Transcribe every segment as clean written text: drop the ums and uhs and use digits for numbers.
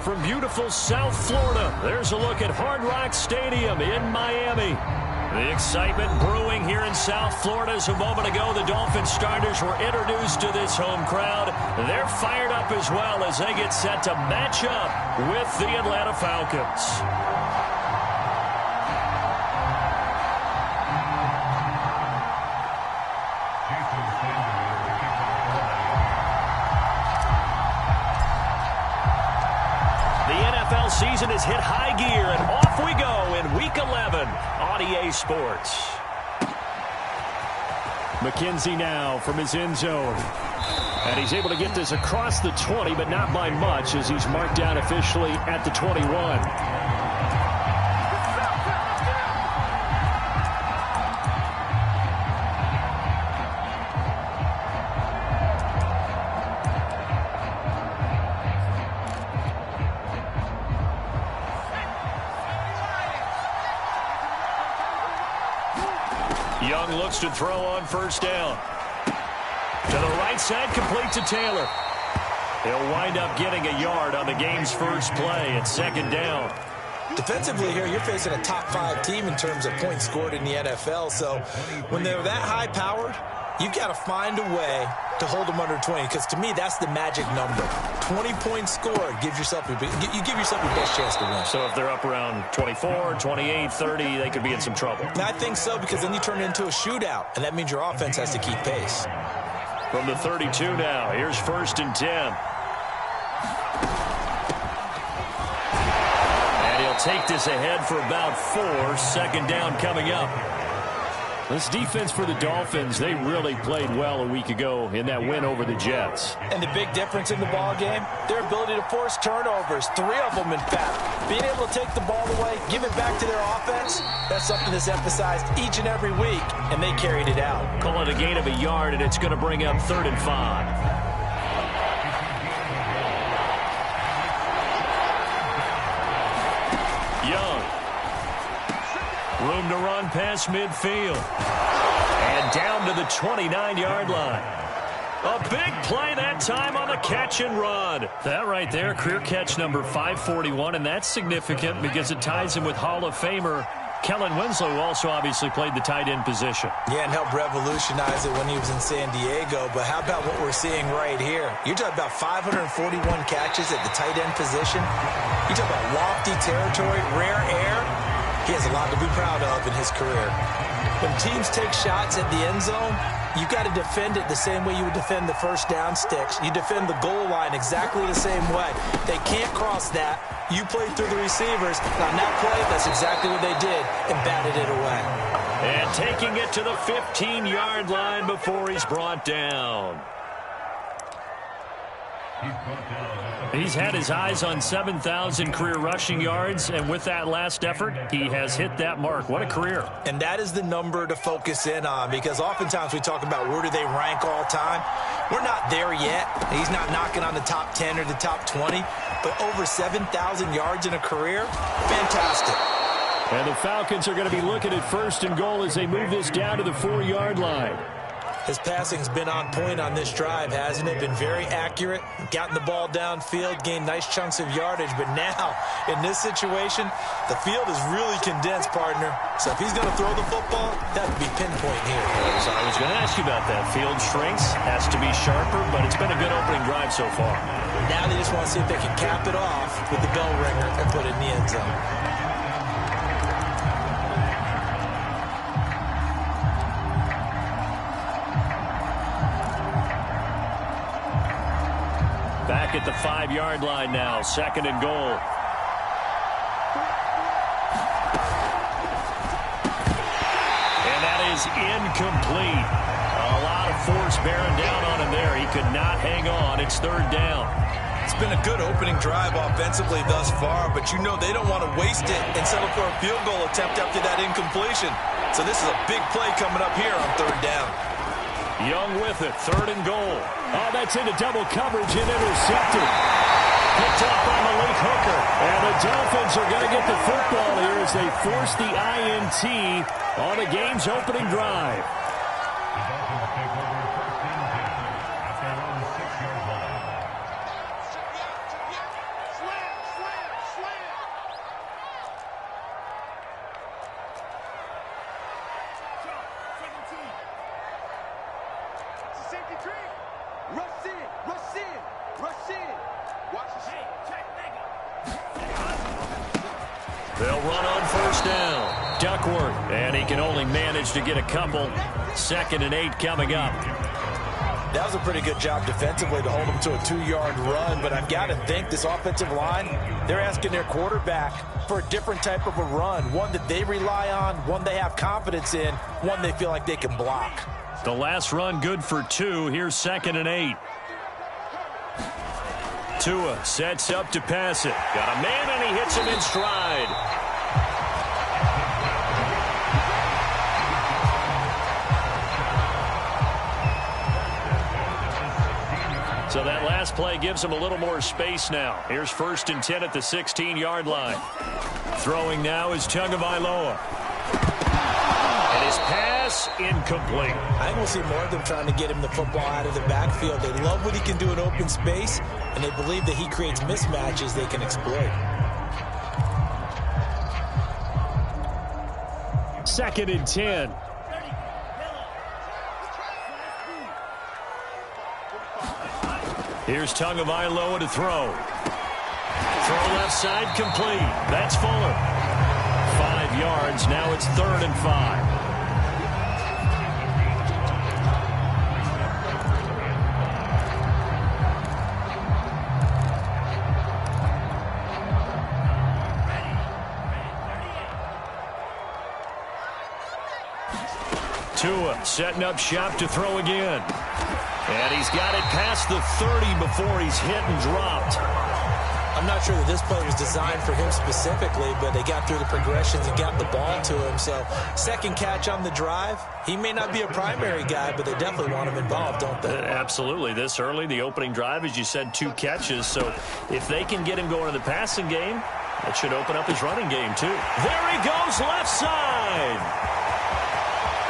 from beautiful South Florida. There's a look at Hard Rock Stadium in Miami. The excitement brewing here in South Florida as a moment ago the Dolphins starters were introduced to this home crowd. They're fired up as well as they get set to match up with the Atlanta Falcons. Season has hit high gear, and off we go in Week 11 on EA Sports. McKenzie now from his end zone. And he's able to get this across the 20, but not by much as he's marked down officially at the 21. Young looks to throw on first down. To the right side, complete to Taylor. He'll wind up getting a yard on the game's first play at second down. Defensively here, you're facing a top 5 team in terms of points scored in the NFL. So when they're that high-powered, you've got to find a way to hold them under 20, because to me, that's the magic number. 20 points scored gives yourself you give yourself your best chance to win. So if they're up around 24, 28, 30, they could be in some trouble. I think so, because then you turn it into a shootout, and that means your offense has to keep pace. From the 32 now, here's 1st and 10. And he'll take this ahead for about 4. Second down coming up. This defense for the Dolphins, they really played well a week ago in that win over the Jets. And the big difference in the ball game, their ability to force turnovers, 3 of them in fact. Being able to take the ball away, give it back to their offense, that's something that's emphasized each and every week, and they carried it out. Call it a gain of a yard, and it's going to bring up 3rd and 5. Room to run past midfield. And down to the 29-yard line. A big play that time on the catch and run. That right there, career catch number 541, and that's significant because it ties him with Hall of Famer Kellen Winslow, who also obviously played the tight end position. Yeah, and helped revolutionize it when he was in San Diego. But how about what we're seeing right here? You're talking about 541 catches at the tight end position. You're talking about lofty territory, rare air. He has a lot to be proud of in his career. When teams take shots at the end zone, you've got to defend it the same way you would defend the first down sticks. You defend the goal line exactly the same way. They can't cross that. You play through the receivers. And on that play, that's exactly what they did and batted it away. And taking it to the 15-yard line before he's brought down. He's had his eyes on 7,000 career rushing yards, and with that last effort, he has hit that mark. What a career. And that is the number to focus in on, because oftentimes we talk about where do they rank all time. We're not there yet. He's not knocking on the top 10 or the top 20, but over 7,000 yards in a career, fantastic. And the Falcons are going to be looking at 1st and goal as they move this down to the 4-yard line. His passing's been on point on this drive, hasn't it? Been very accurate, gotten the ball downfield, gained nice chunks of yardage. But now, in this situation, the field is really condensed, partner. So if he's going to throw the football, that would be pinpoint here. So I was going to ask you about that. Field shrinks, has to be sharper, but it's been a good opening drive so far. Now they just want to see if they can cap it off with the bell ringer and put it in the end zone. Back at the 5-yard line now, 2nd and goal. And that is incomplete. A lot of force bearing down on him there. He could not hang on. It's 3rd down. It's been a good opening drive offensively thus far, but you know they don't want to waste it and settle for a field goal attempt after that incompletion. So this is a big play coming up here on 3rd down. Young with it, 3rd and goal. Oh, that's into double coverage and intercepted. Picked up by Malik Hooker. And the Dolphins are going to get the football here as they force the INT on the game's opening drive. They'll run on first down. Duckworth, and he can only manage to get a couple. 2nd and 8 coming up. That was a pretty good job defensively to hold him to a 2-yard run, but I've got to think this offensive line, they're asking their quarterback for a different type of a run, one that they rely on, one they have confidence in, one they feel like they can block. The last run good for 2. Here's 2nd and 8. Tua sets up to pass it. Got a man, and he hits him in stride. So that last play gives him a little more space now. Here's 1st and 10 at the 16-yard line. Throwing now is Tagovailoa. And his pass incomplete. I think we'll see more of them trying to get him the football out of the backfield. They love what he can do in open space, and they believe that he creates mismatches they can exploit. 2nd and 10. Here's Tagovailoa to throw. Throw left side complete. That's Fuller. 5 yards. Now it's 3rd and 5. Tua setting up shop to throw again. And he's got it past the 30 before he's hit and dropped. I'm not sure that this play was designed for him specifically, but they got through the progressions and got the ball to him. So, 2nd catch on the drive. He may not be a primary guy, but they definitely want him involved, don't they? Absolutely. This early, the opening drive, as you said, 2 catches. So, if they can get him going in the passing game, that should open up his running game, too. There he goes, left side.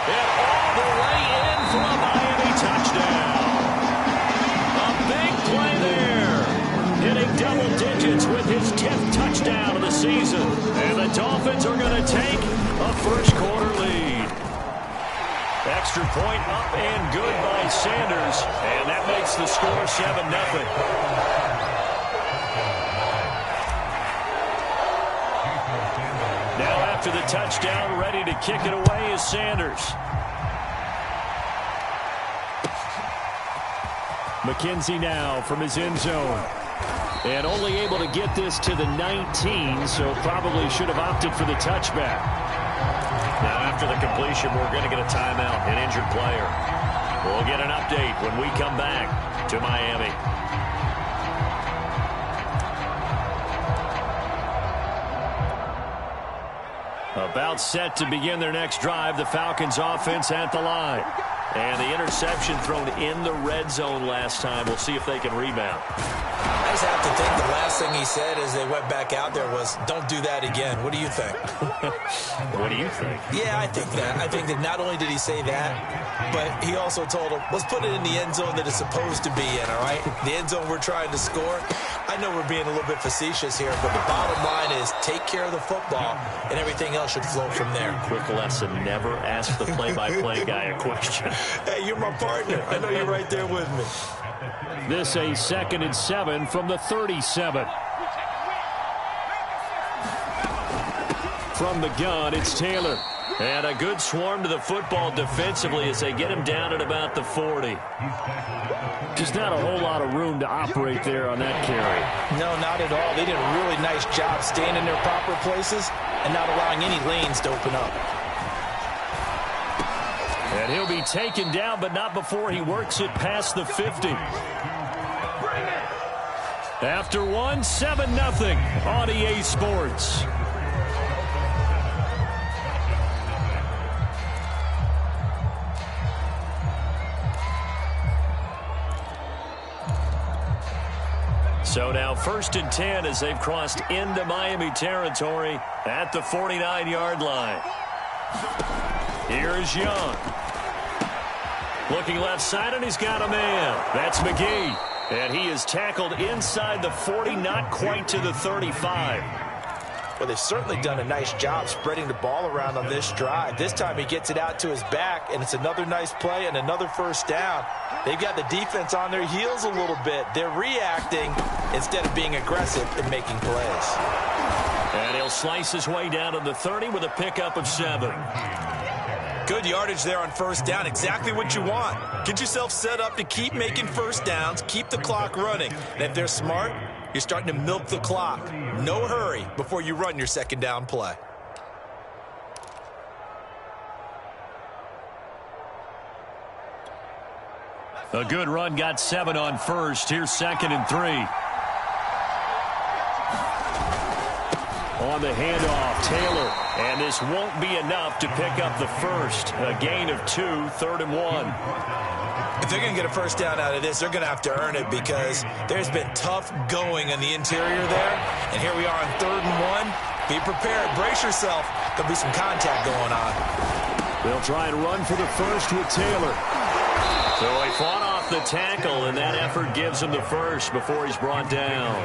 And all the way in for a Miami touchdown. A big play there. Hitting double digits with his 10th touchdown of the season. And the Dolphins are going to take a first-quarter lead. Extra point up and good by Sanders. And that makes the score 7-0. Now after the touchdown, ready to kick it away is Sanders. McKenzie now from his end zone. And only able to get this to the 19, so probably should have opted for the touchback. Now after the completion, we're going to get a timeout, an injured player. We'll get an update when we come back to Miami. About set to begin their next drive, the Falcons offense at the line. And the interception thrown in the red zone last time. We'll see if they can rebound. I just have to think the last thing he said as they went back out there was, don't do that again. What do you think? What do you think? Yeah, I think that. I think that not only did he say that, but he also told him, let's put it in the end zone that it's supposed to be in, all right? The end zone we're trying to score. I know we're being a little bit facetious here, but the bottom line is take care of the football, and everything else should flow from there. Quick lesson, never ask the play-by-play guy a question. Hey, you're my partner. I know you're right there with me. This a 2nd and 7 from the 37. From the gun, it's Taylor. And a good swarm to the football defensively as they get him down at about the 40. Just not a whole lot of room to operate there on that carry. No, not at all. They did a really nice job staying in their proper places and not allowing any lanes to open up. And he'll be taken down, but not before he works it past the 50. After one, 7-0 on EA Sports. So now 1st and 10 as they've crossed into Miami territory at the 49-yard line. Here's Young. Looking left side, and he's got a man. That's McGee. And he is tackled inside the 40, not quite to the 35. Well, they've certainly done a nice job spreading the ball around on this drive. This time he gets it out to his back, and it's another nice play and another first down. They've got the defense on their heels a little bit. They're reacting instead of being aggressive and making plays. And he'll slice his way down to the 30 with a pickup of 7. Good yardage there on first down. Exactly what you want. Get yourself set up to keep making first downs, keep the clock running. And if they're smart, you're starting to milk the clock. No hurry before you run your second down play. A good run got 7 on first. Here's 2nd and 3. On the handoff, Taylor. And this won't be enough to pick up the first. A gain of 2, 3rd and 1. If they're going to get a first down out of this, they're going to have to earn it because there's been tough going in the interior there. And here we are on 3rd and 1. Be prepared. Brace yourself. There'll be some contact going on. They'll try and run for the first with Taylor. So he fought off the tackle, and that effort gives him the first before he's brought down.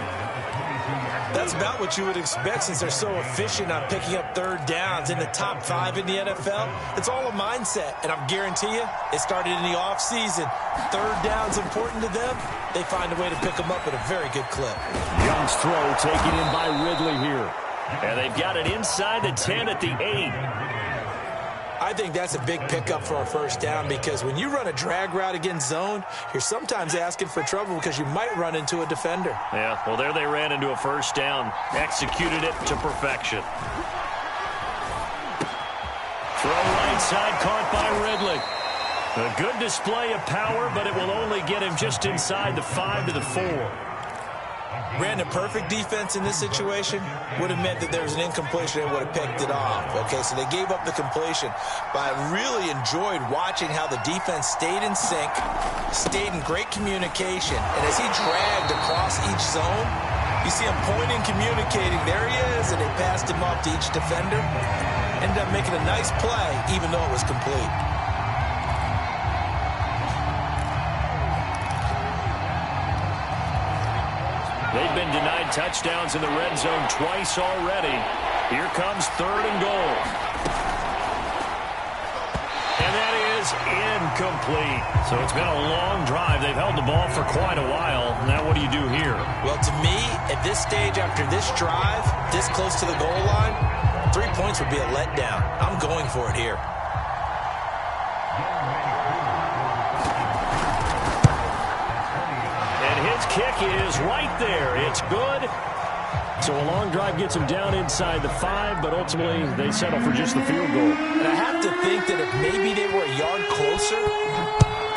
That's about what you would expect since they're so efficient on picking up 3rd downs in the top 5 in the NFL. It's all a mindset, and I guarantee you it started in the offseason. 3rd down's important to them. They find a way to pick them up at a very good clip. Young's throw taken in by Ridley here. And they've got it inside the 10 at the 8. I think that's a big pickup for a first down because when you run a drag route against zone, you're sometimes asking for trouble because you might run into a defender. Yeah, well, there they ran into a first down. Executed it to perfection. Throw right side, caught by Ridley. A good display of power, but it will only get him just inside the 5 to the 4. Ran a perfect defense in this situation. Would have meant that there was an incompletion and would have picked it off. Okay, so they gave up the completion. But I really enjoyed watching how the defense stayed in sync, stayed in great communication. And as he dragged across each zone, you see him pointing, communicating. There he is, and they passed him off to each defender. Ended up making a nice play, even though it was complete. They've been denied touchdowns in the red zone twice already. Here comes 3rd and goal. And that is incomplete. So it's been a long drive. They've held the ball for quite a while. Now what do you do here? Well, to me, at this stage after this drive, this close to the goal line, 3 points would be a letdown. I'm going for it here. Kick is right there. It's good. So a long drive gets him down inside the 5, but ultimately they settle for just the field goal. And I have to think that if maybe they were a yard closer,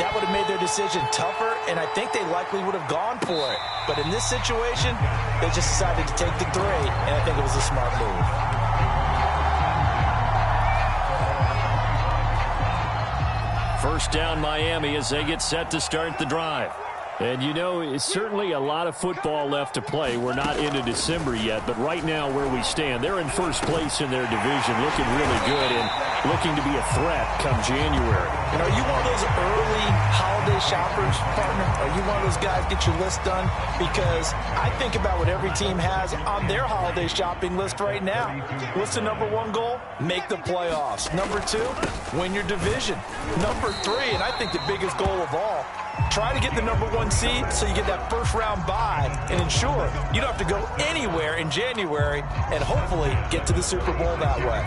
that would have made their decision tougher, and I think they likely would have gone for it. But in this situation, they just decided to take the 3, and I think it was a smart move. First down Miami as they get set to start the drive. And, you know, it's certainly a lot of football left to play. We're not into December yet, but right now where we stand, they're in first place in their division, looking really good and looking to be a threat come January. And are you one of those early holiday shoppers, partner? Are you one of those guys get your list done? Because I think about what every team has on their holiday shopping list right now. What's the number 1 goal? Make the playoffs. Number 2, win your division. Number 3, and I think the biggest goal of all, try to get the number 1 seed so you get that first round bye and ensure you don't have to go anywhere in January and hopefully get to the Super Bowl that way.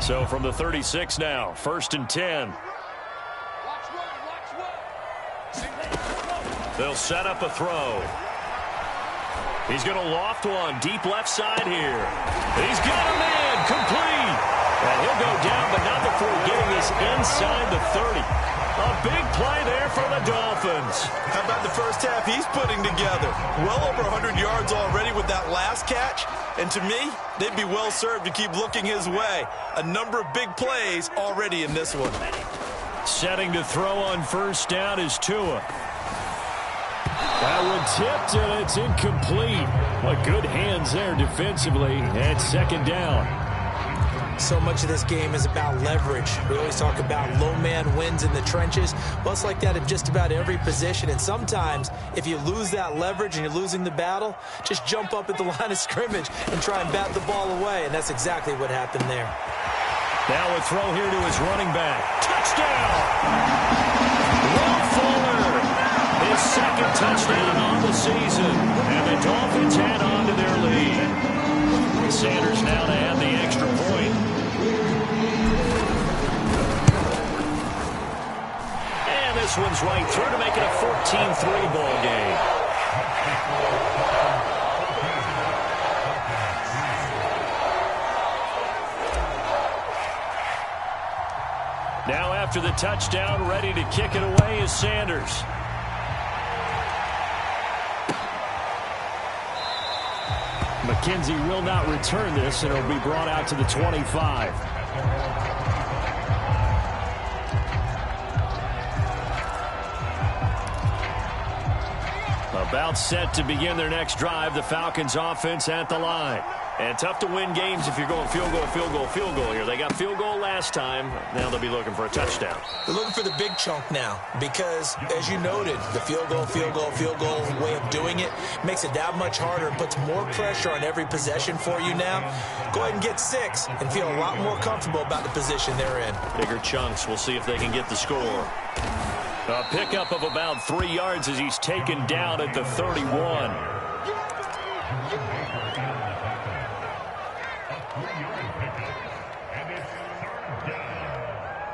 So from the 36 now, 1st and 10. They'll set up a throw. He's going to loft one deep left side here. He's got a man complete. And he'll go down, but not before getting this inside the 30. A big play there for the Dolphins. How about the first half he's putting together? Well over 100 yards already with that last catch. And to me, they'd be well served to keep looking his way. A number of big plays already in this one. Setting to throw on first down is Tua. That one tipped, and it's incomplete. But good hands there defensively at 2nd down. So much of this game is about leverage. We always talk about low man wins in the trenches. Well, it's like that in just about every position. And sometimes, if you lose that leverage and you're losing the battle, just jump up at the line of scrimmage and try and bat the ball away. And that's exactly what happened there. Now a throw here to his running back. Touchdown! Will Fuller, his second touchdown on the season. And the Dolphins add on to their lead. Sanders now to add the extra point. And this one's right through to make it a 14-3 ball game. Now after the touchdown, ready to kick it away is Sanders. McKenzie will not return this, and it'll be brought out to the 25. About set to begin their next drive, the Falcons offense at the line. And tough to win games if you're going field goal, field goal, field goal here. They got field goal last time. Now they'll be looking for a touchdown. They're looking for the big chunk now because, as you noted, the field goal way of doing it makes it that much harder and puts more pressure on every possession for you now. Go ahead and get 6 and feel a lot more comfortable about the position they're in. Bigger chunks. We'll see if they can get the score. A pickup of about 3 yards as he's taken down at the 31.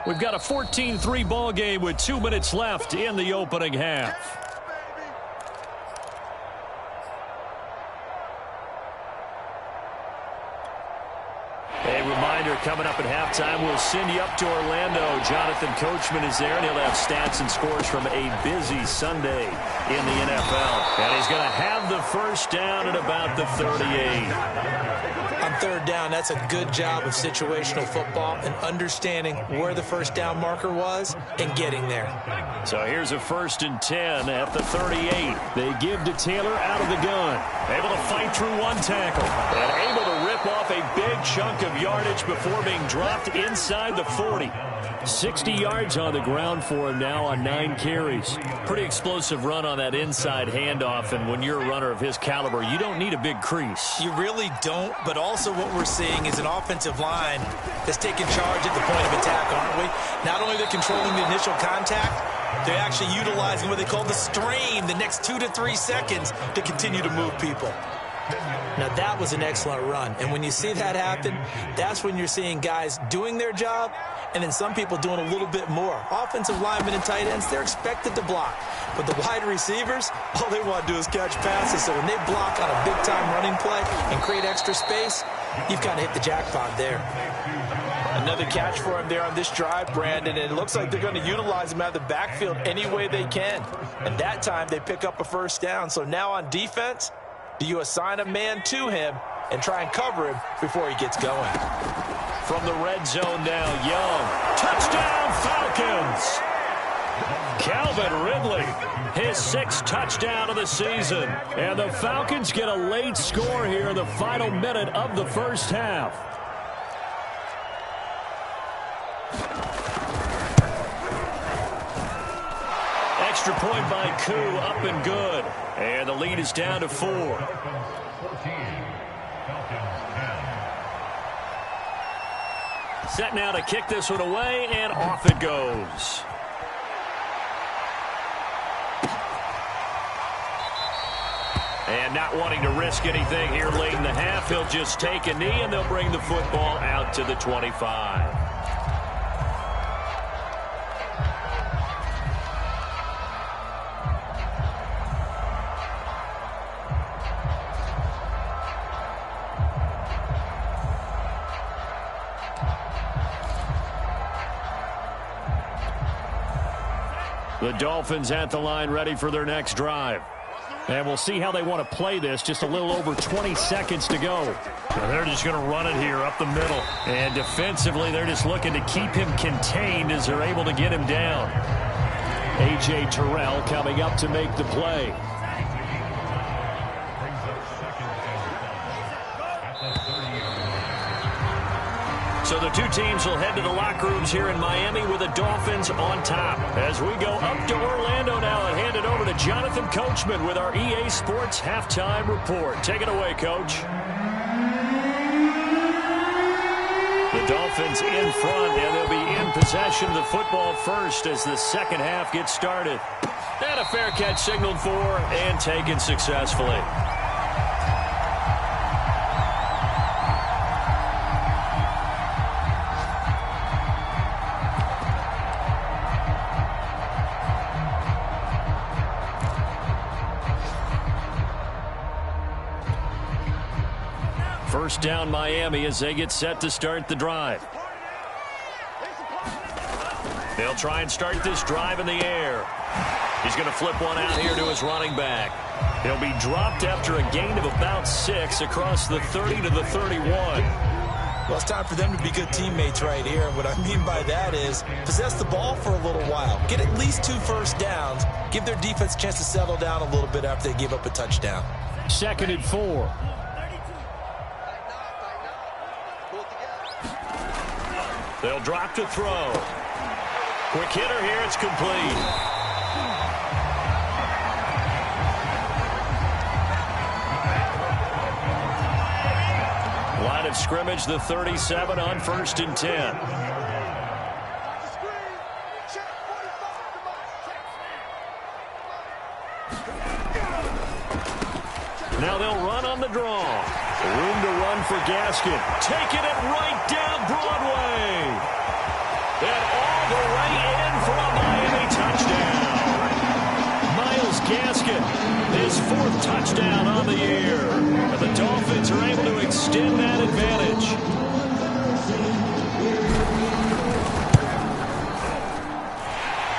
We've got a 14-3 ball game with 2 minutes left in the opening half. A reminder coming up at halftime, we'll send you up to Orlando. Jonathan Coachman is there, and he'll have stats and scores from a busy Sunday in the NFL. And he's going to have the first down at about the 38. On third down, that's a good job of situational football and understanding where the first down marker was and getting there. So here's a 1st and 10 at the 38. They give to Taylor out of the gun. Able to fight through 1 tackle. And able to rip off a big chunk of yardage before being dropped inside the 40. 60 yards on the ground for him now on 9 carries. Pretty explosive run on that inside handoff, and when you're a runner of his caliber, you don't need a big crease. You really don't, but also what we're seeing is an offensive line that's taking charge at the point of attack, aren't we? Not only are they controlling the initial contact, they're actually utilizing what they call the strain, the next 2 to 3 seconds to continue to move people. Now, that was an excellent run. And when you see that happen, that's when you're seeing guys doing their job and then some people doing a little bit more. Offensive linemen and tight ends, they're expected to block. But the wide receivers, all they want to do is catch passes. So when they block on a big-time running play and create extra space, you've kind of hit the jackpot there. Another catch for him there on this drive, Brandon, and it looks like they're going to utilize him out of the backfield any way they can. And that time they pick up a first down. So now on defense, do you assign a man to him and try and cover him before he gets going? From the red zone now, Young. Touchdown, Falcons! Calvin Ridley, his 6th touchdown of the season. And the Falcons get a late score here in the final minute of the first half. Extra point by Koo, up and good. And the lead is down to 4. Set now to kick this one away, and off it goes. And not wanting to risk anything here late in the half, he'll just take a knee, and they'll bring the football out to the 25. The Dolphins at the line ready for their next drive. And we'll see how they want to play this. Just a little over 20 seconds to go. And they're just going to run it here up the middle. And defensively, they're just looking to keep him contained as they're able to get him down. A.J. Terrell coming up to make the play. So the Two teams will head to the locker rooms here in Miami with the Dolphins on top. As we go up to Orlando now and hand it over to Jonathan Coachman with our EA Sports Halftime Report. Take it away, Coach. The Dolphins in front, and they'll be in possession of the football first as the second half gets started. And a fair catch signaled for and taken successfully. First down Miami as they get set to start the drive. They'll try and start this drive in the air. He's going to flip one out here to his running back. He'll be dropped after a gain of about 6 across the 30 to the 31. Well, it's time for them to be good teammates right here. And what I mean by that is possess the ball for a little while. Get at least 2 first downs. Give their defense a chance to settle down a little bit after they give up a touchdown. 2nd and 4. They'll drop to throw. Quick hitter here. It's complete. Line of scrimmage, the 37 on 1st and 10. Now they'll run on the draw. Room to run for Gaskin. Taking it right down Broadway. And all the way in for a Miami touchdown. Myles Gaskin, his 4th touchdown on the year. And the Dolphins are able to extend that advantage.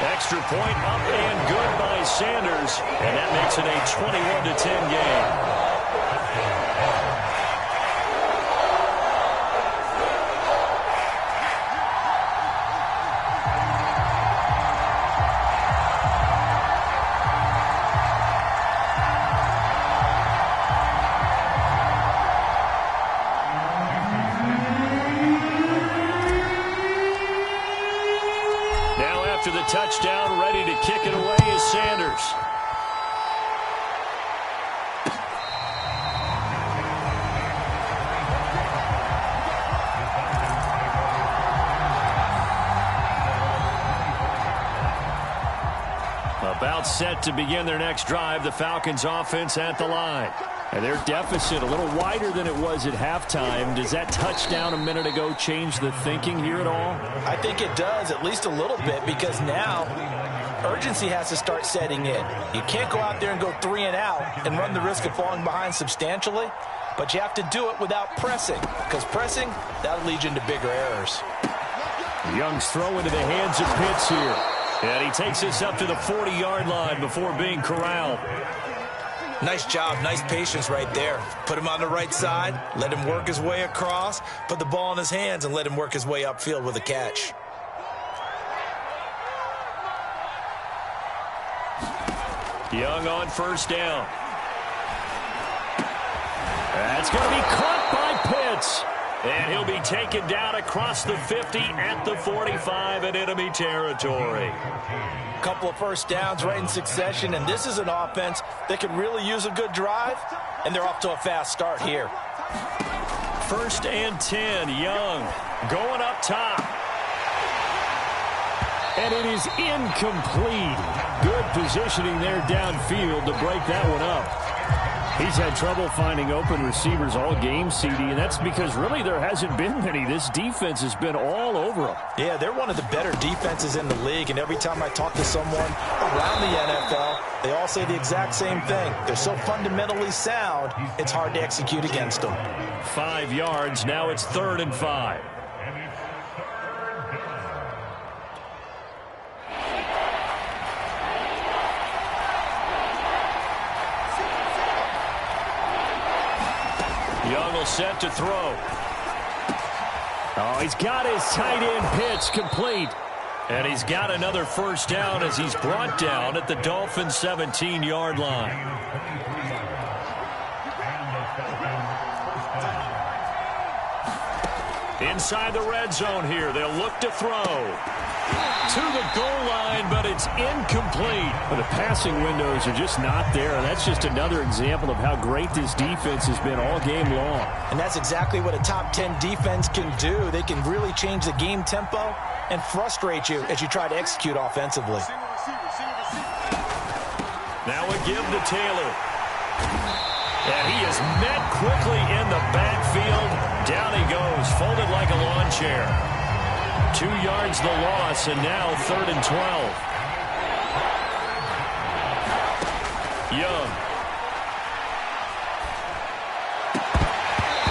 Extra point up and good by Sanders. And that makes it a 21-10 game. The touchdown, ready to kick it away is Sanders. About set to begin their next drive, the Falcons offense at the line. And their deficit a little wider than it was at halftime. Does that touchdown a minute ago change the thinking here at all? I think it does, at least a little bit, because now urgency has to start setting in. You can't go out there and go 3 and out and run the risk of falling behind substantially, but you have to do it without pressing, because pressing, that'll lead you into bigger errors. Young's throw into the hands of Pitts here. And he takes us up to the 40-yard line before being corralled. Nice job, nice patience right there. Put him on the right side, let him work his way across, put the ball in his hands, and let him work his way upfield with a catch. Young on 1st down. That's going to be caught by Pitts. And he'll be taken down across the 50 at the 45 in enemy territory. Couple of first downs right in succession, and this is an offense that could really use a good drive, and they're off to a fast start here. 1st and 10, Young going up top. And it is incomplete. Good positioning there downfield to break that one up. He's had trouble finding open receivers all game, CD, and that's because really there hasn't been many. This defense has been all over him. Yeah, they're one of the better defenses in the league, and every time I talk to someone around the NFL, they all say the exact same thing. They're so fundamentally sound, it's hard to execute against them. 5 yards, now it's 3rd and 5. Young will set to throw. Oh, he's got his tight end Pitts complete. And he's got another first down as he's brought down at the Dolphins' 17-yard line. Inside the red zone here, they'll look to throw. To the goal line, but it's incomplete. Well, the passing windows are just not there. That's just another example of how great this defense has been all game long. And that's exactly what a top 10 defense can do. They can really change the game tempo and frustrate you as you try to execute offensively. Now a give to Taylor. And he is met quickly in the backfield. Down he goes, folded like a lawn chair. 2 yards the loss, and now 3rd and 12. Young.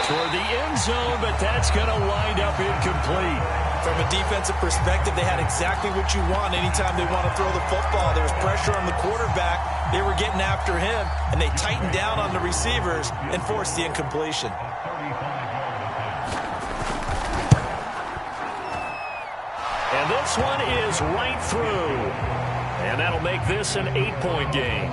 Toward the end zone, but that's going to wind up incomplete. From a defensive perspective, they had exactly what you want anytime they want to throw the football. There was pressure on the quarterback. They were getting after him, and they tightened down on the receivers and forced the incompletion. And this one is right through. And that'll make this an 8-point game.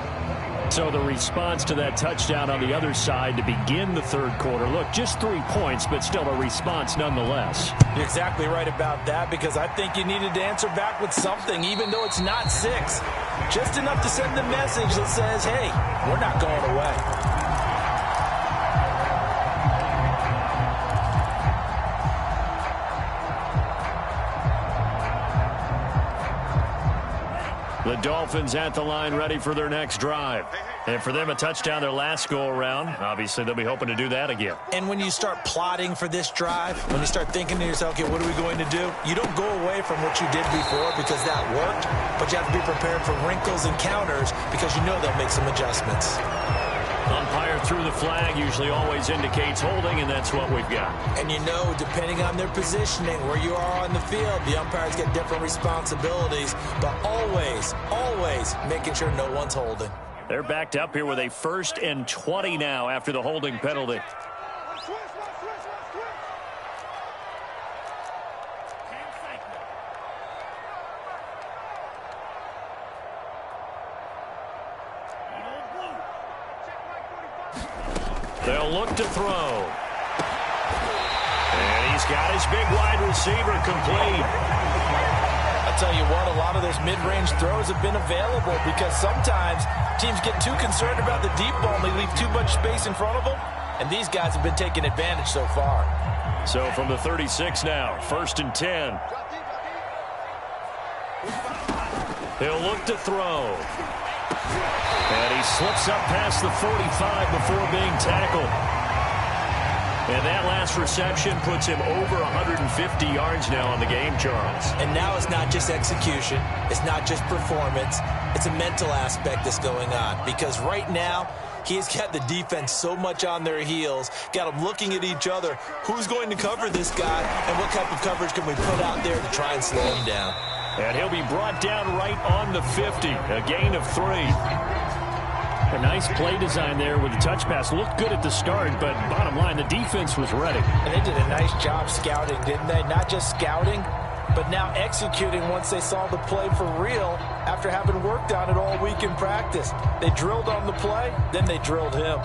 So the response to that touchdown on the other side to begin the third quarter. Look, just 3 points, but still a response nonetheless. You're exactly right about that, because I think you needed to answer back with something, even though it's not 6. Just enough to send a message that says, hey, we're not going away. The Dolphins at the line ready for their next drive. And for them, a touchdown their last go-around. Obviously, they'll be hoping to do that again. And when you start plotting for this drive, when you start thinking to yourself, okay, what are we going to do? You don't go away from what you did before because that worked, but you have to be prepared for wrinkles and counters because you know they'll make some adjustments. Umpire through the flag usually always indicates holding, and that's what we've got. And you know, depending on their positioning, where you are on the field, the umpires get different responsibilities, but always, always making sure no one's holding. They're backed up here with a 1st and 20 now after the holding penalty. They'll look to throw. And he's got his big wide receiver complete. I'll tell you what, a lot of those mid-range throws have been available because sometimes teams get too concerned about the deep ball and they leave too much space in front of them. And these guys have been taking advantage so far. So from the 36 now, 1st and 10. He'll look to throw. And he slips up past the 45 before being tackled. And that last reception puts him over 150 yards now on the game, Charles. And now it's not just execution. It's not just performance. It's a mental aspect that's going on. Because right now, he's got the defense so much on their heels, got them looking at each other. Who's going to cover this guy? And what type of coverage can we put out there to try and slow him down? And he'll be brought down right on the 50. A gain of 3. A nice play design there with the touch pass. Looked good at the start, but bottom line, the defense was ready. And they did a nice job scouting, didn't they? Not just scouting, but now executing once they saw the play for real after having worked on it all week in practice. They drilled on the play, then they drilled him.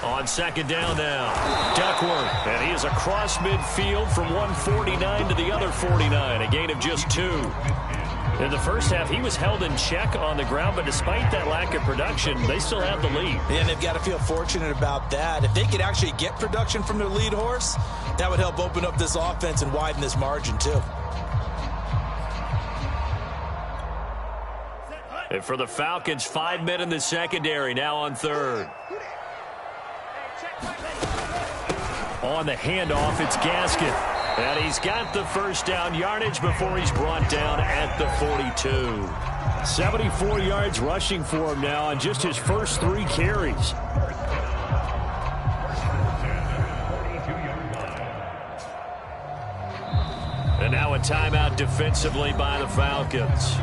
On 2nd down now, Duckworth, and he is across midfield from 149 to the other 49, a gain of just 2. In the first half, he was held in check on the ground, but despite that lack of production, they still have the lead. And they've got to feel fortunate about that. If they could actually get production from their lead horse, that would help open up this offense and widen this margin too. And for the Falcons, 5 men in the secondary, now on 3rd. On the handoff, it's Gaskin. And he's got the 1st down yardage before he's brought down at the 42. 74 yards rushing for him now on just his first 3 carries. And now a timeout defensively by the Falcons.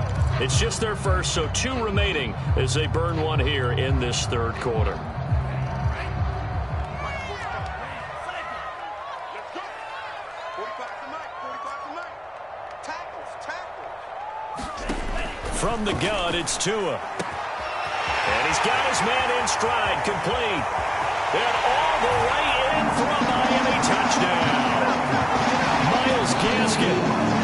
It's just their first, so 2 remaining as they burn one here in this 3rd quarter. From the gun, it's Tua. And he's got his man in stride, complete. And all the way in for a Miami touchdown. Myles Gaskin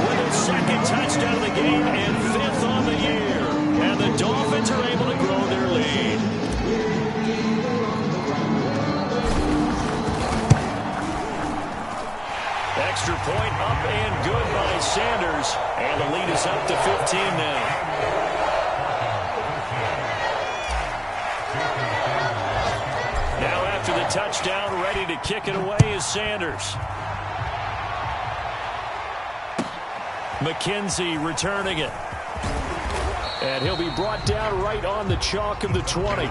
with his second touchdown of the game and 5th on the year. And the Dolphins are able to grow their lead. Extra point up and good by Sanders. And the lead is up to 15 now. Now after the touchdown, ready to kick it away is Sanders. McKenzie returning it. And he'll be brought down right on the chalk of the 20.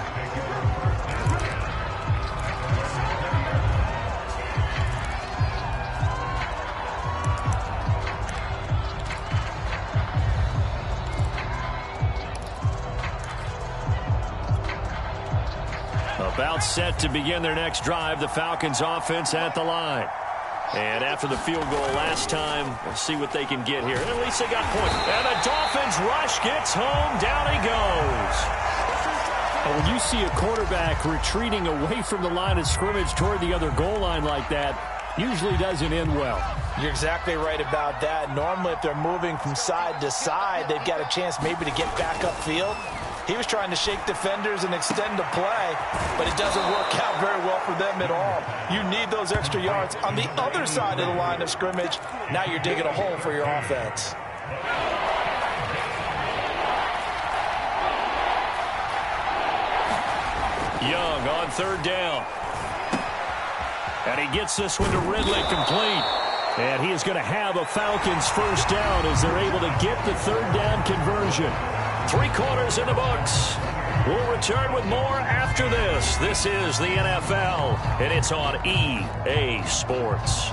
About set to begin their next drive, the Falcons offense at the line. And after the field goal last time, we'll see what they can get here. And at least they got points. And the Dolphins rush gets home. Down he goes. And when you see a quarterback retreating away from the line of scrimmage toward the other goal line like that, usually doesn't end well. You're exactly right about that. Normally, if they're moving from side to side, they've got a chance maybe to get back upfield. He was trying to shake defenders and extend the play, but it doesn't work out very well for them at all. You need those extra yards on the other side of the line of scrimmage. Now you're digging a hole for your offense. Young on 3rd down. And he gets this one to Ridley, complete. And he is going to have a Falcons first down as they're able to get the 3rd down conversion. 3 quarters in the books. We'll return with more after this. This is the NFL, and it's on EA Sports.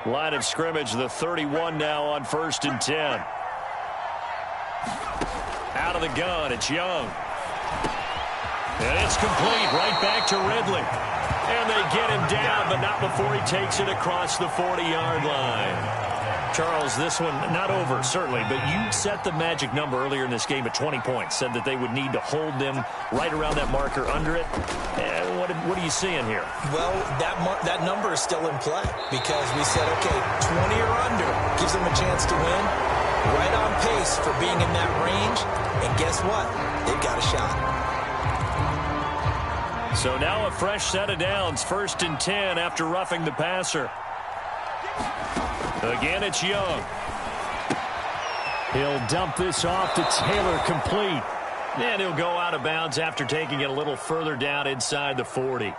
Line of scrimmage, the 31 now on 1st and 10. Out of the gun, it's Young. And it's complete, right back to Ridley. And they get him down, but not before he takes it across the 40-yard line. Charles, this one not over, certainly, but you set the magic number earlier in this game at 20 points. Said that they would need to hold them right around that marker under it. What are you seeing here? Well, that number is still in play because we said, okay, 20 or under gives them a chance to win. Right on pace for being in that range. And guess what? They've got a shot. So now a fresh set of downs, 1st and 10 after roughing the passer. Again, it's Young. He'll dump this off to Taylor, complete. And he'll go out of bounds after taking it a little further down inside the 40.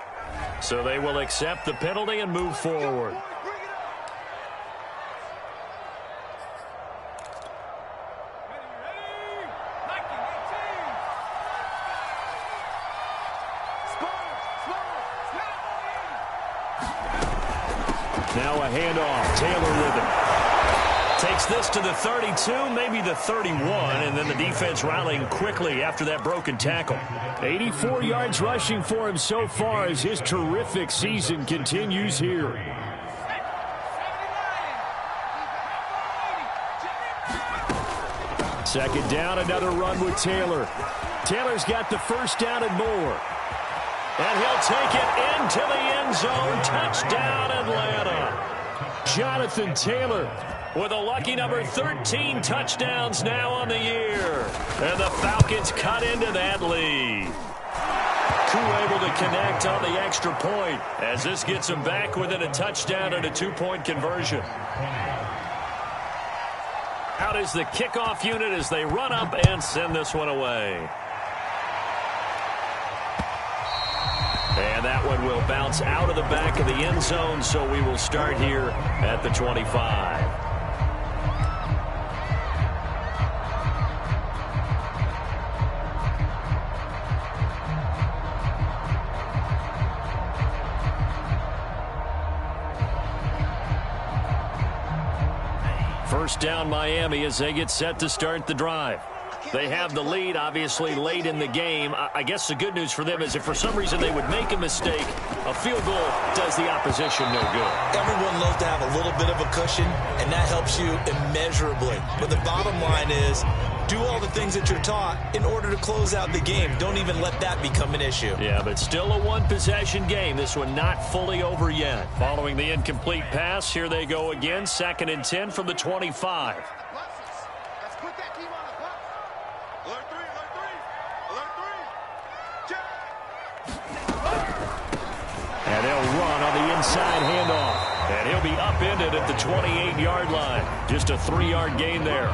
So they will accept the penalty and move forward. Now a handoff. Taylor with it. Takes this to the 32, maybe the 31, and then the defense rallying quickly after that broken tackle. 84 yards rushing for him so far as his terrific season continues here. Second down, another run with Taylor. Taylor's got the first down and more. And he'll take it into the end zone. Touchdown, Atlanta. Jonathan Taylor with a lucky number 13 touchdowns now on the year. And the Falcons cut into that lead. Koo able to connect on the extra point as this gets them back within a touchdown and a 2-point conversion. Out is the kickoff unit as they run up and send this one away. And that one will bounce out of the back of the end zone, so we will start here at the 25. First down, Miami, as they get set to start the drive. They have the lead, obviously, late in the game. I guess the good news for them is if for some reason they would make a mistake, a field goal does the opposition no good. Everyone loves to have a little bit of a cushion, and that helps you immeasurably. But the bottom line is, do all the things that you're taught in order to close out the game. Don't even let that become an issue. Yeah, but still a one-possession game. This one not fully over yet. Following the incomplete pass, here they go again. 2nd and 10 from the 25. And they'll run on the inside handoff. And he'll be upended at the 28-yard line. Just a 3-yard gain there.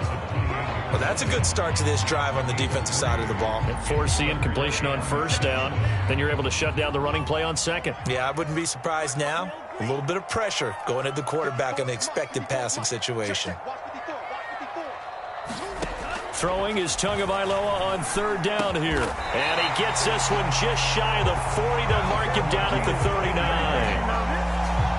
Well, that's a good start to this drive on the defensive side of the ball. Force the incompletion on first down. Then you're able to shut down the running play on second. Yeah, I wouldn't be surprised now. A little bit of pressure going at the quarterback in the expected passing situation. Throwing is Tagovailoa on 3rd down here. And he gets this one just shy of the 40 to mark him down at the 39.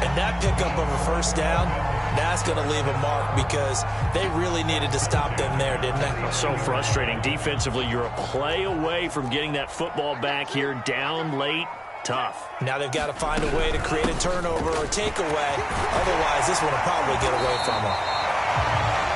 And that pickup of a first down, that's going to leave a mark because they really needed to stop them there, didn't they? So frustrating. Defensively, you're a play away from getting that football back here down late. Tough. Now they've got to find a way to create a turnover or takeaway. Otherwise, this one will probably get away from them.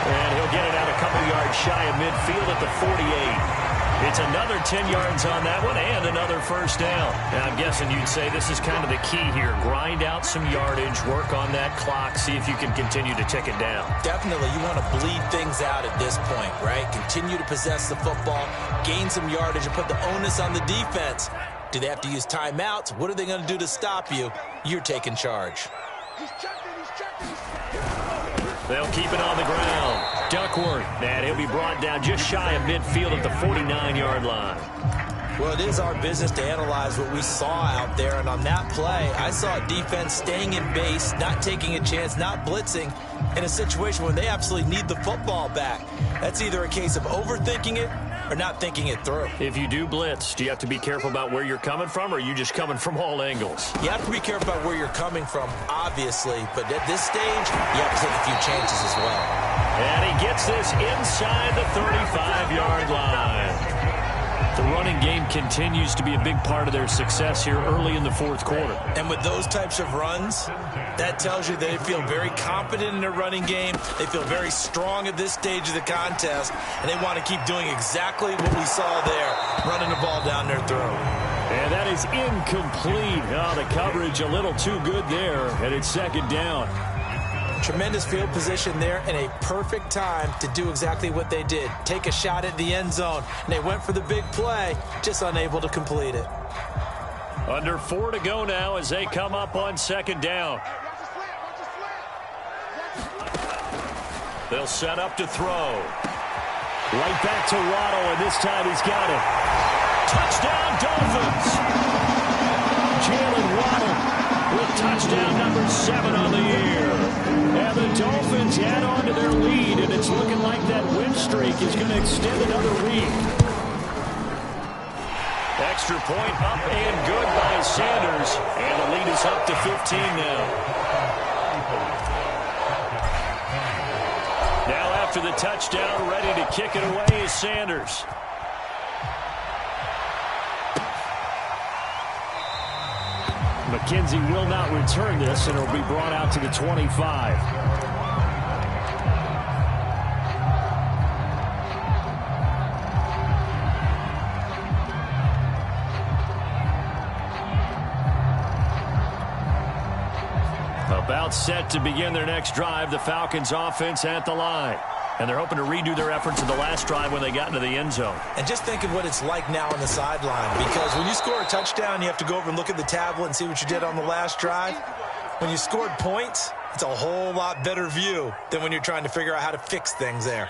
And he'll get it out a couple yards shy of midfield at the 48. It's another 10 yards on that one and another first down. Now, I'm guessing you'd say this is kind of the key here. Grind out some yardage, work on that clock, see if you can continue to tick it down. Definitely. You want to bleed things out at this point, right? Continue to possess the football, gain some yardage, and put the onus on the defense. Do they have to use timeouts? What are they going to do to stop you? You're taking charge. They'll keep it on the ground. Duckworth, and he'll be brought down just shy of midfield at the 49-yard line. Well, it is our business to analyze what we saw out there, and on that play, I saw a defense staying in base, not taking a chance, not blitzing, in a situation where they absolutely need the football back. That's either a case of overthinking it or not thinking it through. If you do blitz, do you have to be careful about where you're coming from, or are you just coming from all angles? You have to be careful about where you're coming from, obviously, but at this stage, you have to take a few chances as well. And he gets this inside the 35-yard line. The running game continues to be a big part of their success here early in the 4th quarter. And with those types of runs, that tells you they feel very confident in their running game. They feel very strong at this stage of the contest, and they want to keep doing exactly what we saw there, running the ball down their throat. And that is incomplete. Oh, the coverage a little too good there, and it's 2nd down. Tremendous field position there and a perfect time to do exactly what they did. Take a shot at the end zone. And they went for the big play, just unable to complete it. Under 4 to go now as they come up on 2nd down. They'll set up to throw. Right back to Waddle, and this time he's got it. Touchdown, Dolphins! Jalen Waddle with touchdown number 7 on the year. And the Dolphins add on to their lead, and it's looking like that win streak is going to extend another week. Extra point up and good by Sanders, and the lead is up to 15 now. Now after the touchdown, ready to kick it away is Sanders. McKenzie will not return this, and it'll be brought out to the 25. About set to begin their next drive, the Falcons offense at the line. And they're hoping to redo their efforts in the last drive when they got into the end zone. And just think of what it's like now on the sideline, because when you score a touchdown, you have to go over and look at the tablet and see what you did on the last drive. When you scored points, it's a whole lot better view than when you're trying to figure out how to fix things there.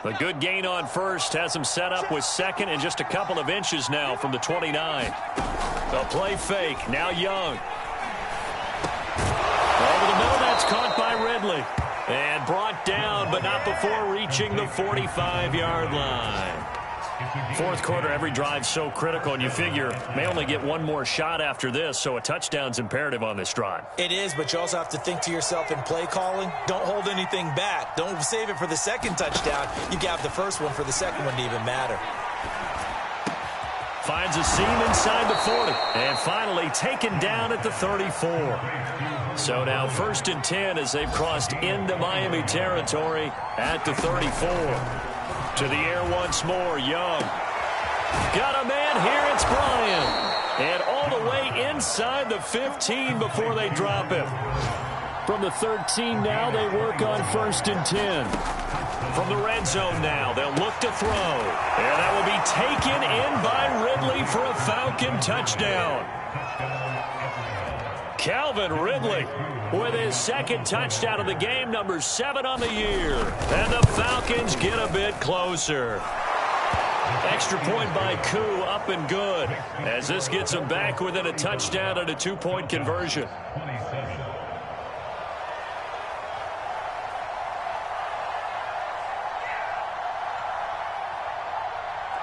A good gain on first has him set up with second and just a couple of inches now from the 29. A play fake. Now Young. Over the middle, that's caught by Ridley. And brought down, but not before reaching the 45-yard line. Fourth quarter, every drive so critical, and you figure may only get one more shot after this, so a touchdown's imperative on this drive. It is, but you also have to think to yourself in play calling, don't hold anything back. Don't save it for the second touchdown. You got the first one for the second one to even matter. Finds a seam inside the 40, and finally taken down at the 34. So now 1st and 10 as they've crossed into Miami territory at the 34. To the air once more, Young. Got a man here, it's Bryant. And all the way inside the 15 before they drop him. From the 13 now, they work on 1st and 10. From the red zone now, they'll look to throw. And that will be taken in by Ridley for a Falcon touchdown. Calvin Ridley with his second touchdown of the game, number 7 on the year. And the Falcons get a bit closer. Extra point by Koo, up and good, as this gets them back within a touchdown and a 2-point conversion.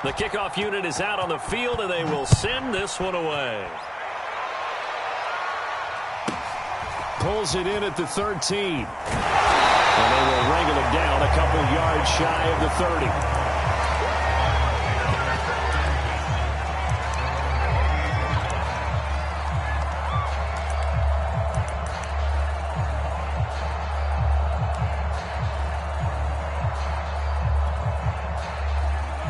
The kickoff unit is out on the field, and they will send this one away. Pulls it in at the 13. And they will wrangle it down a couple yards shy of the 30.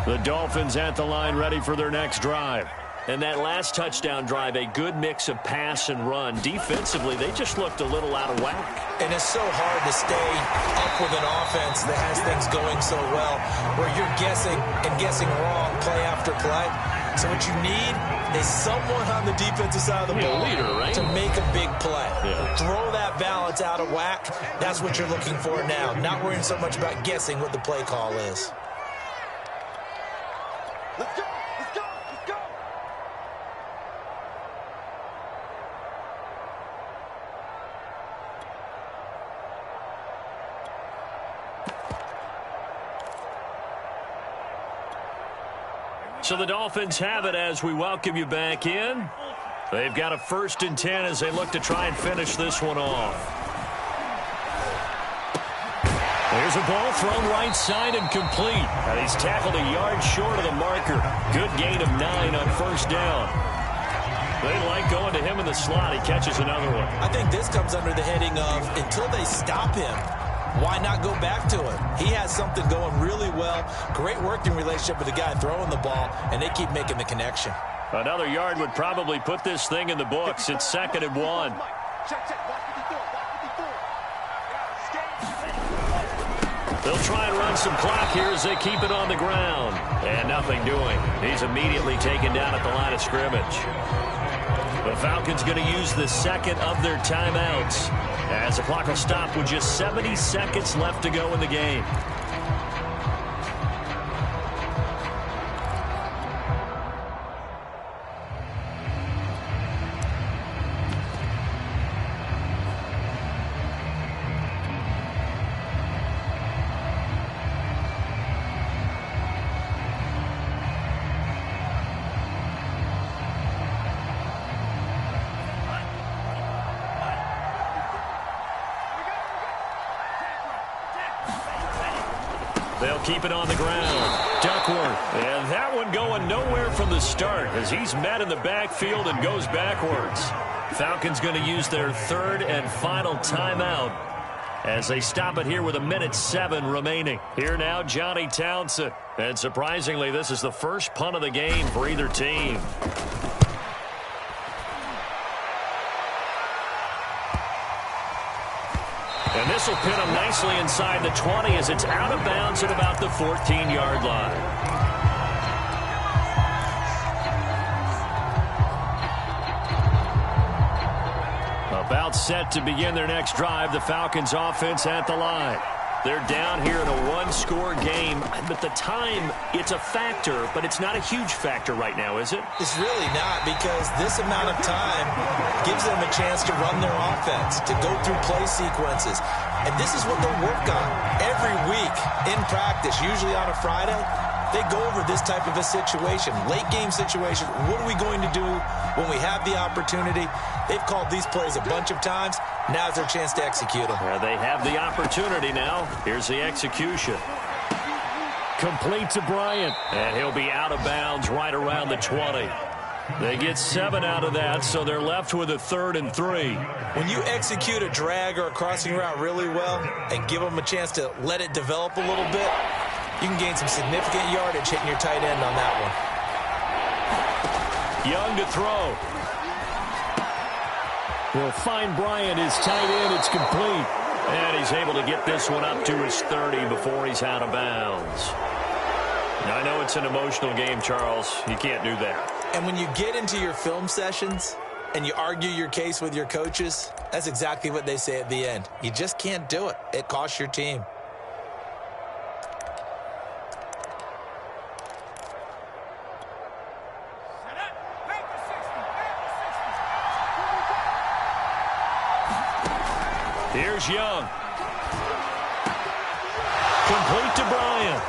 The Dolphins at the line ready for their next drive. And that last touchdown drive, a good mix of pass and run. Defensively, they just looked a little out of whack. And it's so hard to stay up with an offense that has things going so well, where you're guessing and guessing wrong play after play. So what you need is someone on the defensive side of the ball to make a big play. Throw that balance out of whack. That's what you're looking for now. Not worrying so much about guessing what the play call is. Let's go, let's go, let's go. So the Dolphins have it as we welcome you back in. They've got a 1st and 10 as they look to try and finish this one off. There's a ball thrown right side and complete. And he's tackled a yard short of the marker. Good gain of 9 on 1st down. They like going to him in the slot. He catches another one. I think this comes under the heading of until they stop him, why not go back to him? He has something going really well. Great working relationship with the guy throwing the ball, and they keep making the connection. Another yard would probably put this thing in the books. It's 2nd and 1. They'll try and run some clock here as they keep it on the ground. And nothing doing. He's immediately taken down at the line of scrimmage. The Falcons going to use the second of their timeouts, as the clock will stop with just 70 seconds left to go in the game. They'll keep it on the ground. Duckworth. And that one going nowhere from the start as he's met in the backfield and goes backwards. Falcons going to use their 3rd and final timeout as they stop it here with 1:07 remaining. Here now, Johnny Townsend. And surprisingly, this is the first punt of the game for either team. And this will pin him nicely inside the 20 as it's out of bounds at about the 14-yard line. About set to begin their next drive, the Falcons offense at the line. They're down here in a one-score game, but the time, it's a factor, but it's not a huge factor right now, is it? It's really not, because this amount of time gives them a chance to run their offense, to go through play sequences. And this is what they'll work on every week in practice, usually on a Friday. They go over this type of a situation, late game situation. What are we going to do when we have the opportunity? They've called these plays a bunch of times. Now's their chance to execute them. They have the opportunity now. Here's the execution. Complete to Bryant. And he'll be out of bounds right around the 20. They get 7 out of that, so they're left with a 3rd and 3. When you execute a drag or a crossing route really well and give them a chance to let it develop a little bit, you can gain some significant yardage hitting your tight end on that one. Young to throw. They'll find Bryant, his tight end. It's complete. And he's able to get this one up to his 30 before he's out of bounds. Now, I know it's an emotional game, Charles. You can't do that. And when you get into your film sessions and you argue your case with your coaches, that's exactly what they say at the end. You just can't do it. It costs your team. Here's Young. Complete to Bryant.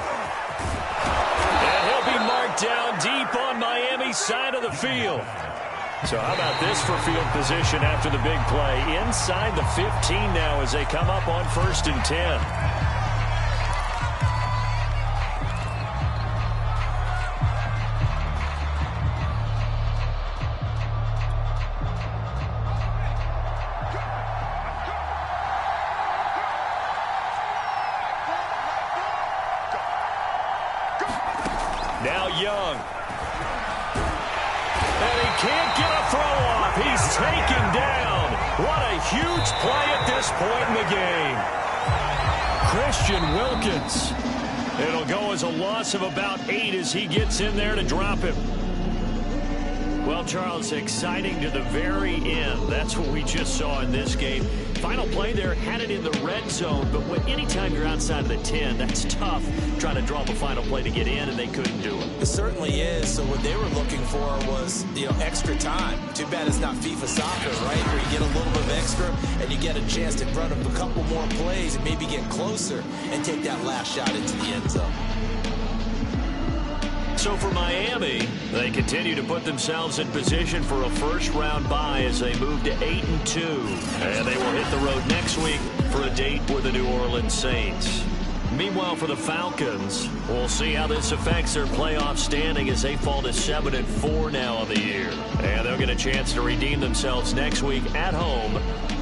And he'll be marked down deep on Miami's side of the field. So how about this for field position after the big play? Inside the 15 now as they come up on 1st and 10. Now Young. And he can't get a throw off. He's taken down. What a huge play at this point in the game. Christian Wilkins. It'll go as a loss of about 8 as he gets in there to drop him. Well, Charles, exciting to the very end. That's what we just saw in this game. Final play there, had it in the red zone, but anytime you're outside of the 10, that's tough trying to draw up a final play to get in, and they couldn't do it. It certainly is. So what they were looking for was, extra time. Too bad it's not FIFA soccer, right, where you get a little bit of extra and you get a chance to run up a couple more plays and maybe get closer and take that last shot into the end zone. So for Miami, they continue to put themselves in position for a first-round bye as they move to 8-2. And they will hit the road next week for a date with the New Orleans Saints. Meanwhile, for the Falcons, we'll see how this affects their playoff standing as they fall to 7-4 now on the year. And they'll get a chance to redeem themselves next week at home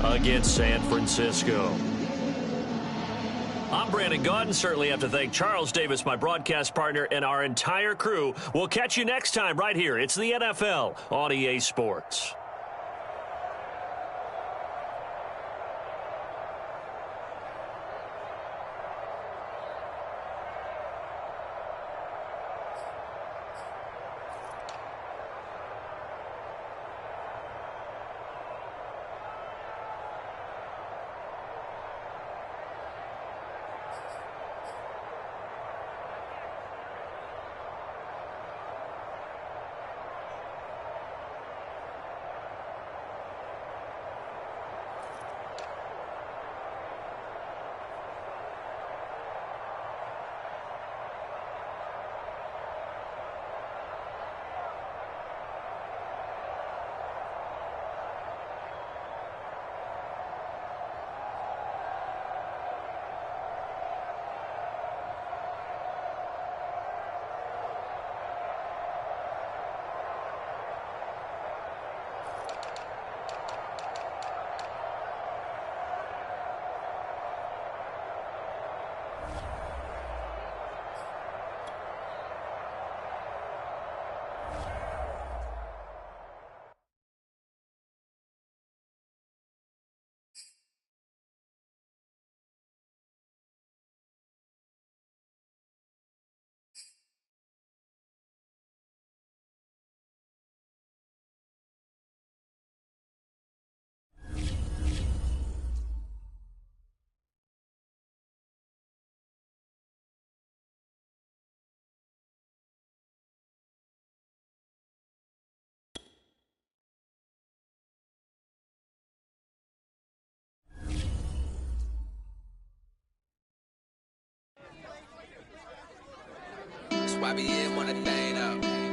against San Francisco. I'm Brandon Gaudin. Certainly have to thank Charles Davis, my broadcast partner, and our entire crew. We'll catch you next time right here. It's the NFL on EA Sports. YBN want a thing up.